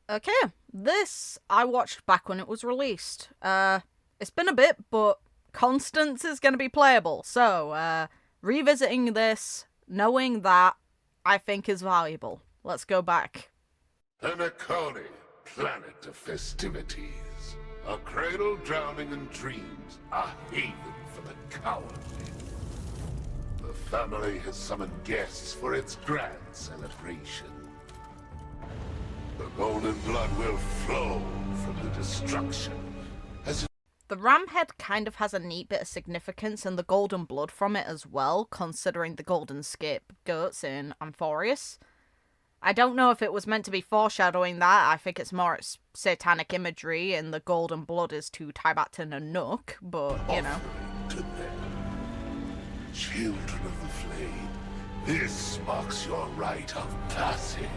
Okay, this I watched back when it was released. It's been a bit, but Constance is going to be playable. So, revisiting this, knowing that, I think is valuable. Let's go back. Anacone, planet of festivities. A cradle drowning in dreams, a haven for the cowardly. The family has summoned guests for its grand celebration. The golden blood will flow from the destruction as it... The ram head kind of has a neat bit of significance, and the golden blood from it as well, considering the golden scapegoats in Amphorius. I don't know if it was meant to be foreshadowing that. I think it's more satanic imagery, and the golden blood is to tie back to Nanook, but, you know. To them, children of the flame, this marks your rite of passage.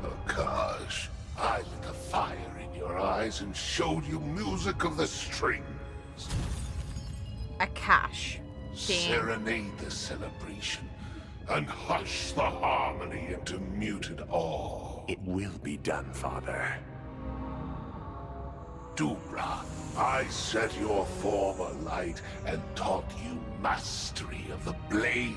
Akash, I lit a fire in your eyes and showed you music of the strings. Akash. Serenade the celebration and hush the harmony into muted awe. It will be done, Father. Dubra, I set your form alight and taught you mastery of the blade.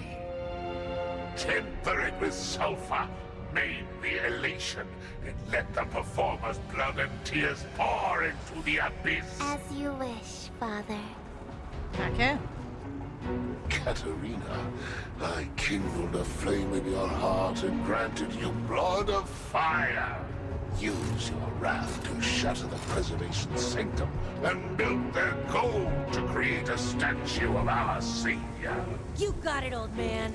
Temper it with sulfur, maim the elation, and let the performer's blood and tears pour into the abyss. As you wish, Father. Okay. Katerina, I kindled a flame in your heart and granted you blood of fire. Use your wrath to shatter the preservation sanctum and build their gold to create a statue of our savior. You got it, old man.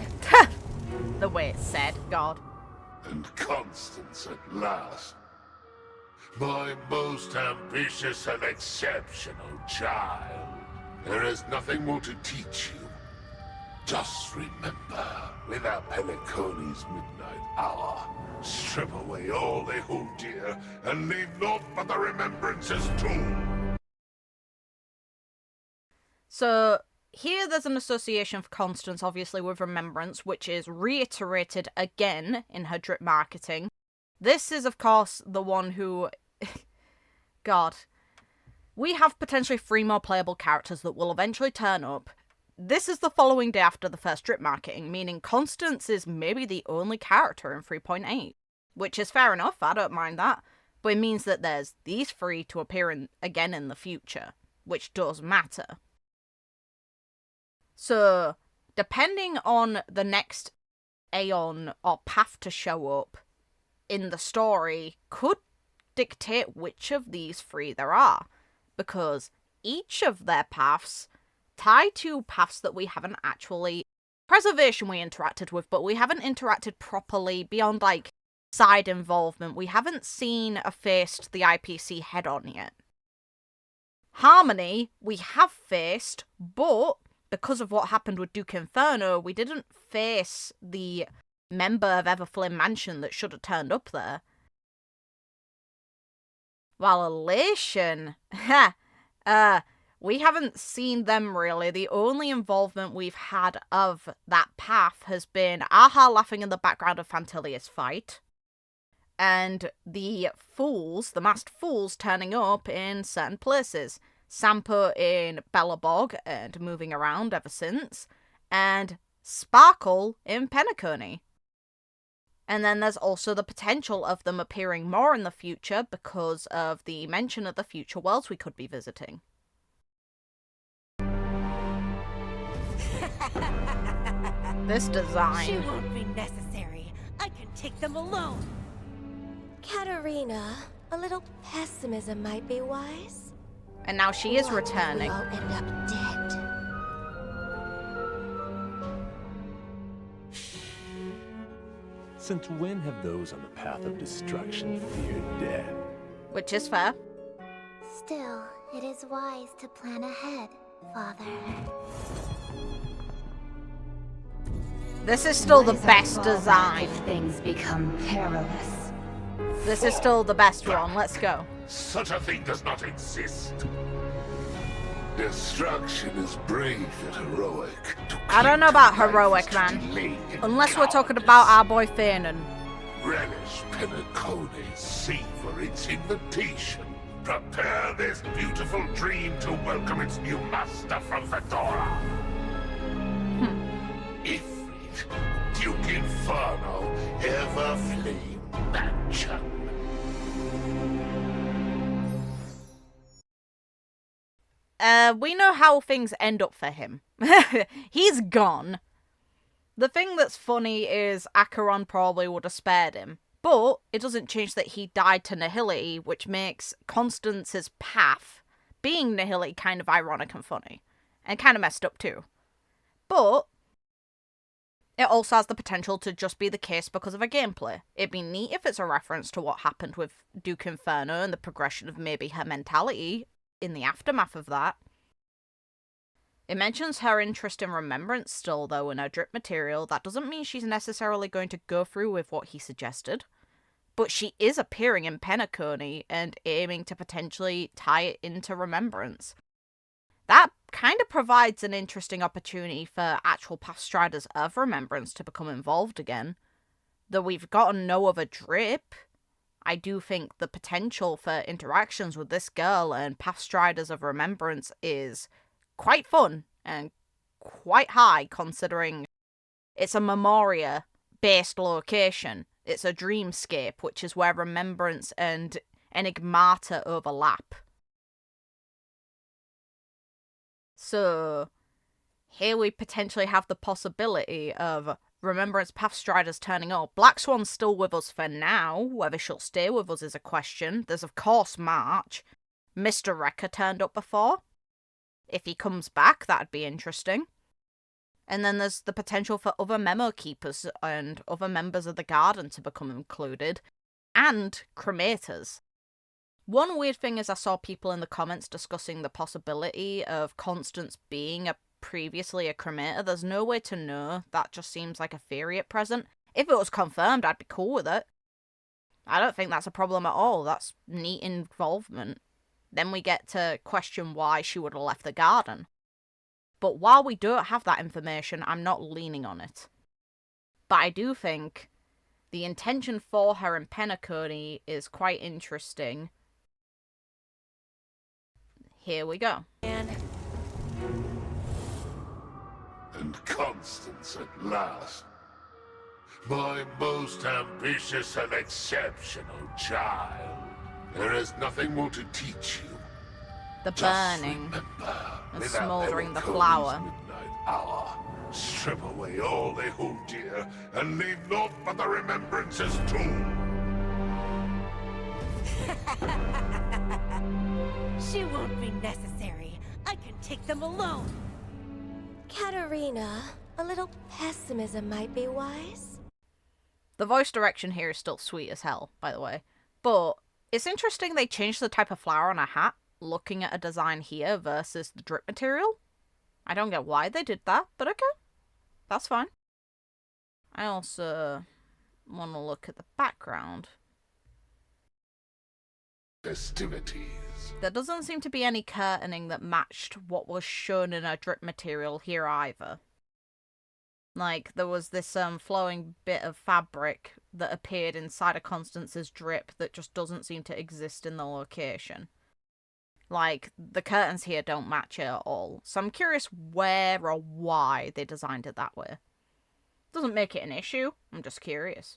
The way it's said, God. And Constance at last. My most ambitious and exceptional child. There is nothing more to teach you. Just remember, without Pelicone's midnight hour, strip away all they hold dear, and leave naught but the remembrances too. So, here there's an association for Constance, obviously, with Remembrance, which is reiterated again in her drip marketing. This is, of course, the one who... God. We have potentially 3 more playable characters that will eventually turn up. This is the following day after the first drip marketing, meaning Constance is maybe the only character in 3.8. Which is fair enough, I don't mind that. But it means that there's these 3 to appear again in the future, which does matter. So, depending on the next Aeon or path to show up in the story, could dictate which of these 3 there are. Because each of their paths tie to paths that we haven't actually... Preservation we interacted with, but we haven't interacted properly beyond, like, side involvement. We haven't seen or faced the IPC head-on yet. Harmony, we have faced, but because of what happened with Duke Inferno, we didn't face the member of Everflame Mansion that should have turned up there. While Elation, we haven't seen them really. The only involvement we've had of that path has been Aha laughing in the background of Fantilia's fight, and the fools, the masked fools, turning up in certain places. Sampo in Bellabog and moving around ever since, and Sparkle in Penacony. And then there's also the potential of them appearing more in the future because of the mention of the future worlds we could be visiting. This design. She won't be necessary. I can take them alone. Katerina, a little pessimism might be wise. And now she is One returning. will end up dead. Since when have those on the path of destruction feared death? Which is fair. Still, it is wise to plan ahead, Father. This is still the best design. If things become perilous. This is still the best one. Let's go. Such a thing does not exist. Destruction is brave and heroic. I don't know about heroic, man. Unless we're talking about our boy Fanon. Relish Pennacone's savor its invitation. Prepare this beautiful dream to welcome its new master from Fedora. Ifrit, Duke Inferno, Everflame Mansion. We know how things end up for him. He's gone. The thing that's funny is Acheron probably would have spared him, but it doesn't change that he died to nihility, which makes Constance's path being nihility kind of ironic and funny, and kind of messed up too. But it also has the potential to just be the case because of a gameplay. It'd be neat if it's a reference to what happened with Duke Inferno and the progression of maybe her mentality in the aftermath of that. It mentions her interest in remembrance still, though, in her drip material. That doesn't mean she's necessarily going to go through with what he suggested. But she is appearing in Penacony and aiming to potentially tie it into remembrance. That kind of provides an interesting opportunity for actual past striders of remembrance to become involved again. Though we've gotten no other drip, I do think the potential for interactions with this girl and past striders of remembrance is quite fun and quite high, considering it's a Memoria-based location. It's a dreamscape, which is where remembrance and Enigmata overlap. So here we potentially have the possibility of Remembrance Pathstriders turning up. Black Swan's still with us for now. Whether she'll stay with us is a question. There's of course March. Mr. Wrecker turned up before. If he comes back, that'd be interesting. And then there's the potential for other memo keepers and other members of the Garden to become included. And cremators. One weird thing is I saw people in the comments discussing the possibility of Constance being previously a cremator. There's no way to know. That just seems like a theory at present. If it was confirmed, I'd be cool with it. I don't think that's a problem at all. That's neat involvement. Then we get to question why she would have left the Garden. But while we don't have that information, I'm not leaning on it. But I do think the intention for her in Penacony is quite interesting. Here we go. And Constance at last. My most ambitious and exceptional child. There is nothing more to teach you. The Just burning remember, and without smouldering the Penacony's flower. midnight hour, strip away all they hold dear, and leave naught but the remembrances too. She won't be necessary. I can take them alone. Katarina, a little pessimism might be wise. The voice direction here is still sweet as hell, by the way. But it's interesting they changed the type of flower on her hat, looking at a design here versus the drip material. I don't get why they did that, but okay. That's fine. I also want to look at the background. Festivities. There doesn't seem to be any curtaining that matched what was shown in her drip material here either. Like, there was this flowing bit of fabric that appeared inside of Constance's drip that just doesn't seem to exist in the location. Like, the curtains here don't match it at all. So I'm curious where or why they designed it that way. Doesn't make it an issue, I'm just curious.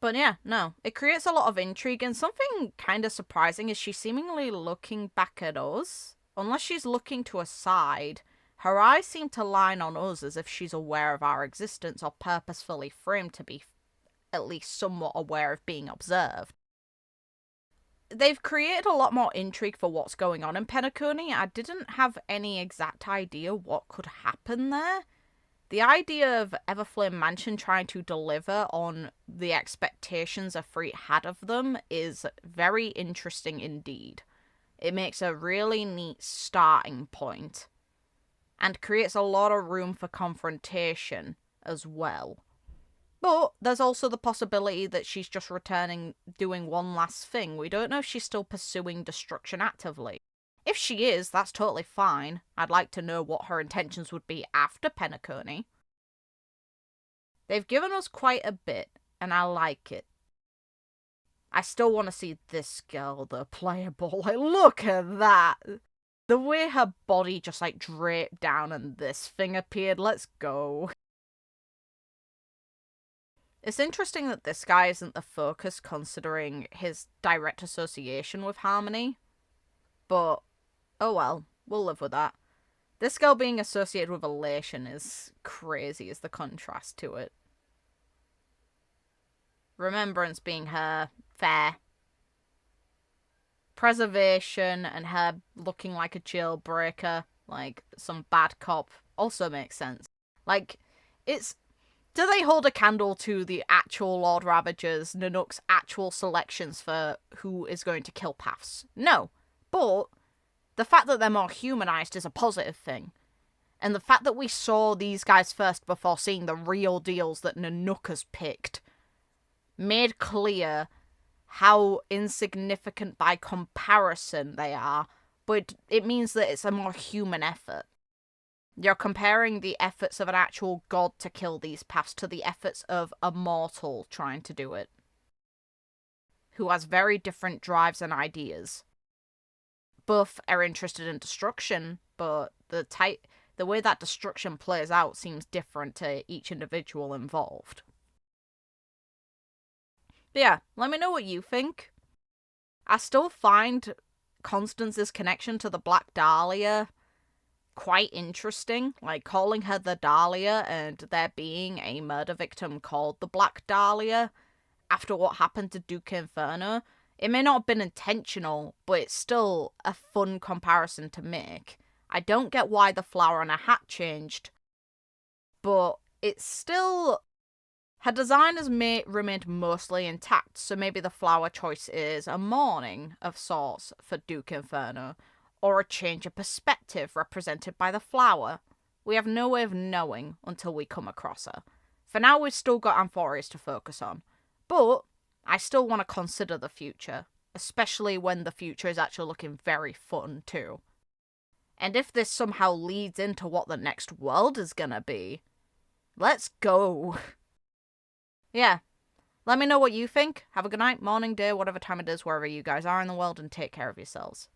But yeah, no, it creates a lot of intrigue, and something kind of surprising is she's seemingly looking back at us. Unless she's looking to a side, her eyes seem to line on us as if she's aware of our existence, or purposefully framed to be at least somewhat aware of being observed. They've created a lot more intrigue for what's going on in Penacony. I didn't have any exact idea what could happen there. The idea of Everflame Mansion trying to deliver on the expectations Efreet had of them is very interesting indeed. It makes a really neat starting point, and creates a lot of room for confrontation as well. But there's also the possibility that she's just returning, doing one last thing. We don't know if she's still pursuing destruction actively. If she is, that's totally fine. I'd like to know what her intentions would be after Penacony. They've given us quite a bit, and I like it. I still want to see this girl, the playable. Like, look at that! The way her body just, like, draped down and this thing appeared. Let's go. It's interesting that this guy isn't the focus, considering his direct association with Harmony. But, oh well, we'll live with that. This girl being associated with elation is crazy, is the contrast to it. Remembrance being her, fair. Preservation and her looking like a jailbreaker, like some bad cop, also makes sense. Like, it's... Do they hold a candle to the actual Lord Ravagers, Nanook's actual selections for who is going to kill paths? No. But the fact that they're more humanized is a positive thing. And the fact that we saw these guys first before seeing the real deals that Nanook has picked made clear how insignificant by comparison they are, but it means that it's a more human effort. You're comparing the efforts of an actual god to kill these paths to the efforts of a mortal trying to do it, who has very different drives and ideas. Both are interested in destruction, but the way that destruction plays out seems different to each individual involved. But yeah, let me know what you think. I still find Constance's connection to the Black Dahlia quite interesting. Like, calling her the Dahlia and there being a murder victim called the Black Dahlia after what happened to Duke Inferno. It may not have been intentional, but it's still a fun comparison to make. I don't get why the flower on her hat changed, but it's still... Her design has remained mostly intact, so maybe the flower choice is a mourning of sorts for Duke Inferno, or a change of perspective represented by the flower. We have no way of knowing until we come across her. For now, we've still got Amphorius to focus on, but I still want to consider the future, especially when the future is actually looking very fun too. And if this somehow leads into what the next world is gonna be, let's go! Yeah, let me know what you think. Have a good night, morning, day, whatever time it is, wherever you guys are in the world, and take care of yourselves.